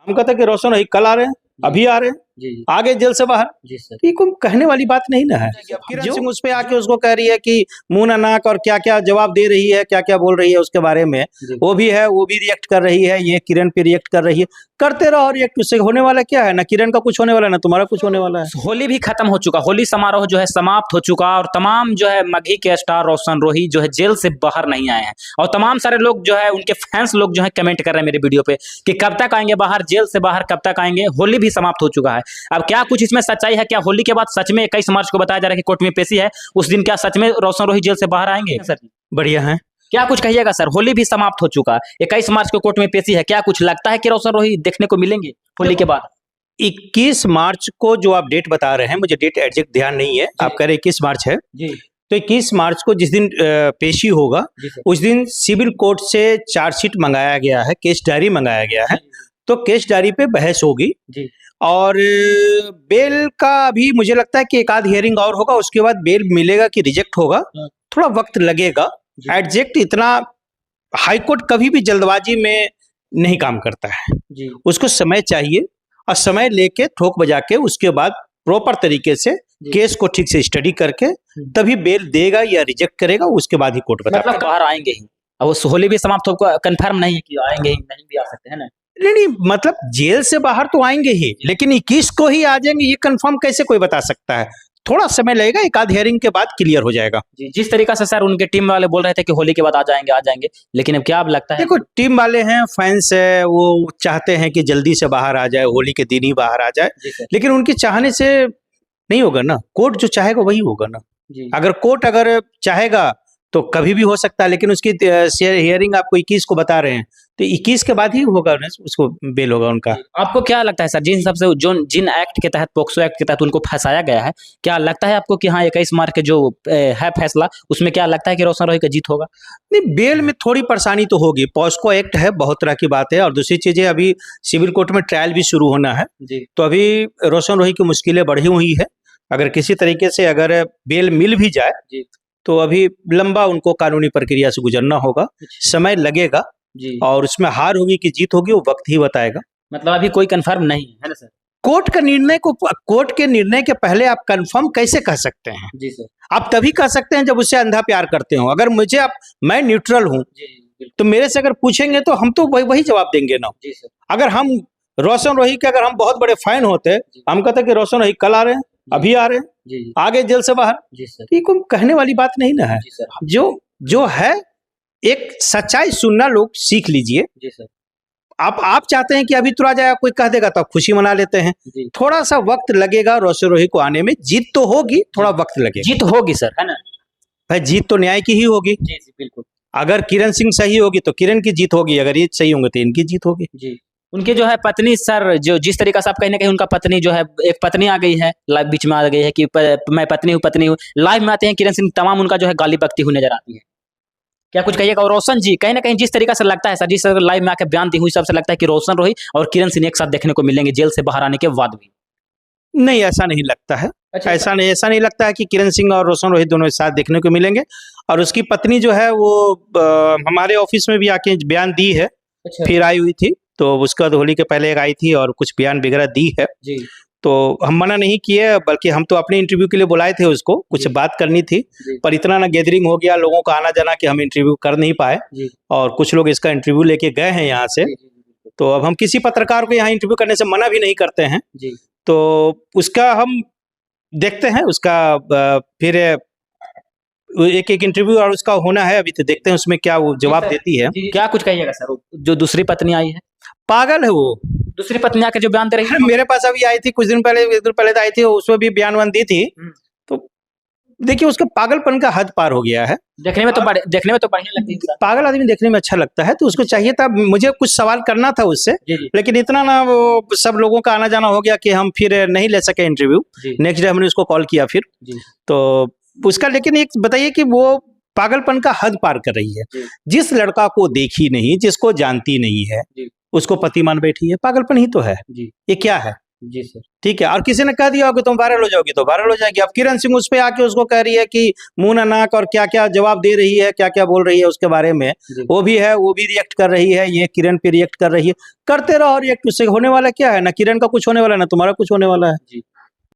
हम कहते हैं कि रोशन रोही कल आ रहे हैं, अभी आ रहे हैं, जी आगे जेल से बाहर। जी सर। ये कोई कहने वाली बात नहीं ना है। किरण सिंह उस पे आके उसको कह रही है कि मुंह ना नाक और क्या क्या जवाब दे रही है, क्या क्या बोल रही है उसके बारे में। जी वो भी है, वो भी रिएक्ट कर रही है, ये किरण पे रिएक्ट कर रही है। करते रहो रिएक्ट, उससे होने वाला क्या है? ना किरण का कुछ होने वाला है, ना तुम्हारा कुछ होने वाला है। होली भी खत्म हो चुका, होली समारोह जो है समाप्त हो चुका और तमाम जो है मगही के स्टार रोशन रोही जो है जेल से बाहर नहीं आए हैं और तमाम सारे लोग जो है उनके फैंस लोग जो है कमेंट कर रहे हैं मेरे वीडियो पे कि कब तक आएंगे बाहर, जेल से बाहर कब तक आएंगे। होली भी समाप्त हो चुका है, अब क्या कुछ इसमें सच्चाई है? क्या होली के बाद सच में 21 मार्च को बताया जा रहा है कि कोर्ट में पेशी है, उस दिन क्या सच में रोशन रोही जेल से बाहर आएंगे? सर बढ़िया है, क्या कुछ कहिएगा सर? होली भी समाप्त हो चुका, 21 मार्च को कोर्ट में पेशी है, क्या कुछ लगता है कि रोशन रोही देखने को मिलेंगे होली के बाद? 21 मार्च को जो आप डेट बता रहे हैं, मुझे डेट एग्जैक्ट ध्यान नहीं है, आप कह रहे 21 मार्च है जी तो 21 मार्च को जिस दिन पेशी होगा जी सर। उस दिन सिविल कोर्ट से चार्जशीट मंगाया गया है, केस डायरी मंगाया गया है। तो केस डायरी पे बहस होगी जी और बेल का अभी मुझे लगता है कि एक आध हियरिंग और होगा, उसके बाद बेल मिलेगा कि रिजेक्ट होगा, थोड़ा वक्त लगेगा। एग्जैक्ट इतना हाईकोर्ट कभी भी जल्दबाजी में नहीं काम करता है, जी उसको समय चाहिए और समय लेके ठोक बजा के उसके बाद प्रॉपर तरीके से केस को ठीक से स्टडी करके तभी बेल देगा या रिजेक्ट करेगा, उसके बाद ही कोर्ट बताएगा। मतलब बाहर आएंगे ही, अब वो होली भी समाप्त हो, कंफर्म नहीं है कि आएंगे ही, नहीं भी आ सकते हैं ना? नहीं नहीं, मतलब जेल से बाहर तो आएंगे ही, लेकिन 21 को ही आ जाएंगे ये कंफर्म कैसे कोई बता सकता है? थोड़ा समय लगेगा, एक आध हियरिंग के बाद क्लियर हो जाएगा। जी जिस तरीका से सर उनके टीम वाले बोल रहे थे कि होली के बाद आ जाएंगे, लेकिन अब क्या अब लगता है? देखो टीम वाले हैं, फैंस है, वो चाहते हैं कि जल्दी से बाहर आ जाए, होली के दिन ही बाहर आ जाए, लेकिन उनके चाहने से नहीं होगा ना। कोर्ट जो चाहेगा वही होगा ना। जी अगर कोर्ट अगर चाहेगा तो कभी भी हो सकता है, लेकिन उसकी हियरिंग आपको 21 को बता रहे हैं तो 21 के बाद ही होगा ना, उसको बेल होगा उनका। आपको क्या लगता है सर, जिन सबसे जो जिन एक्ट के तहत, पोक्सो एक्ट के तहत उनको फंसाया गया है, क्या लगता है आपको कि हाँ 21 मार्च के जो है फैसला, उसमें क्या लगता है कि रोशन रोही का जीत होगा? नहीं, बेल में थोड़ी परेशानी तो होगी, पॉस्को एक्ट है, बहुत तरह की बात है, और दूसरी चीजें अभी सिविल कोर्ट में ट्रायल भी शुरू होना है, जी तो अभी रोशन रोही की मुश्किलें बढ़ी हुई है। अगर किसी तरीके से अगर बेल मिल भी जाए जी तो अभी लंबा उनको कानूनी प्रक्रिया से गुजरना होगा, समय लगेगा जी और उसमें हार होगी कि जीत होगी वो वक्त ही बताएगा। मतलब अभी कोई कंफर्म नहीं है ना सर? कोर्ट के निर्णय के पहले आप कंफर्म कैसे कह सकते हैं? जी सर। आप तभी कह सकते हैं जब उससे अंधा प्यार करते हो। अगर मैं न्यूट्रल हूं जी तो मेरे से अगर पूछेंगे तो हम तो वही जवाब देंगे ना। जी सर। अगर हम रोशन रोही के अगर हम बहुत बड़े फैन होते, हम कहते कि रोशन रोही कल आ रहे हैं, अभी आ रहे हैं, जी आगे जेल से बाहर। जी सर। ये कोई कहने वाली बात नहीं ना है। जी सर। जो है एक सच्चाई सुनना, लोग सीख लीजिए। जी सर। आप चाहते हैं कि अभी तुरा जाए, कोई कह देगा तो आप खुशी मना लेते हैं। जी थोड़ा सा वक्त लगेगा रोशन रोही को आने में, जीत तो होगी, थोड़ा वक्त लगेगा। जीत होगी सर, है ना? भाई जीत तो न्याय की ही होगी। जी जी बिल्कुल। अगर किरण सिंह सही होगी तो किरण की जीत होगी, अगर ये सही होंगे तो इनकी जीत होगी। जी उनके जो है पत्नी सर, जो जिस तरीका से आप कहीं ना कहीं उनका पत्नी जो है, एक पत्नी आ गई है लाइव, बीच में आ गई है कि मैं पत्नी हूँ, लाइव में आते हैं किरण सिंह, तमाम उनका जो है गाली बकती हुई नजर आती है। क्या कुछ कहिएगा? और रोशन जी कहीं ना कहीं जिस तरीका से लगता है सर, जिस लाइव में आकर बयान दी हुई, सबसे लगता है कि रोशन रोही और किरण सिंह एक साथ देखने को मिलेंगे जेल से बाहर आने के बाद भी। नहीं, ऐसा नहीं लगता है। अच्छा, ऐसा नहीं लगता है कि किरण सिंह और रोशन रोही दोनों एक साथ देखने को मिलेंगे। और उसकी पत्नी जो है वो हमारे ऑफिस में भी आके बयान दी है। अच्छा। फिर आई हुई थी, तो उसका होली के पहले एक आई थी और कुछ बयान वगैरह दी है। जी तो हम मना नहीं किए, बल्कि हम तो अपने इंटरव्यू के लिए बुलाए थे उसको, कुछ बात करनी थी, पर इतना ना गैदरिंग हो गया, लोगों का आना जाना, कि हम इंटरव्यू कर नहीं पाए। और कुछ लोग इसका इंटरव्यू लेके गए हैं यहाँ से। तो अब हम किसी पत्रकार को यहाँ इंटरव्यू करने से मना भी नहीं करते हैं। तो उसका हम देखते हैं, उसका फिर एक इंटरव्यू और उसका होना है अभी, तो देखते हैं उसमें क्या वो जवाब देती है। क्या कुछ कहिएगा सर, जो दूसरी पत्नी आई है? पागल है वो, दूसरी पत्नी आकर जो बयान दे रही है। मेरे पास अभी आई थी कुछ दिन पहले, एक दिन पहले तो आई थी, उसमें भी बयान दी थी। तो देखिए उसका पागलपन का हद पार हो गया है। देखने में तो बढ़िया लगती है। पागल आदमी देखने में अच्छा लगता है, तो उसको चाहिए था, मुझे कुछ सवाल करना था उससे, लेकिन इतना ना वो सब लोगों का आना जाना हो गया कि हम फिर नहीं ले सके इंटरव्यू। नेक्स्ट डे हमने उसको कॉल किया फिर, तो उसका, लेकिन एक बताइए कि वो पागलपन का हद पार कर रही है। जिस लड़का को देखी नहीं, जिसको जानती नहीं है, उसको पति मान बैठी है, पागलपन ही तो है। ये क्या है? जी सर। ठीक है, और किसी ने कह दिया हो कि तुम वायरल हो जाओगी तो वायरल हो जाएगी। अब किरण सिंह उस पे आके उसको कह रही है कि मुंह ना नाक और क्या क्या जवाब दे रही है, क्या क्या बोल रही है उसके बारे में, जी। वो भी है, वो भी रिएक्ट कर रही है, ये किरण पे रिएक्ट कर रही है। करते रहो रिएक्ट, उससे होने वाला क्या है? ना किरण का कुछ होने वाला है, ना तुम्हारा कुछ होने वाला है। जी।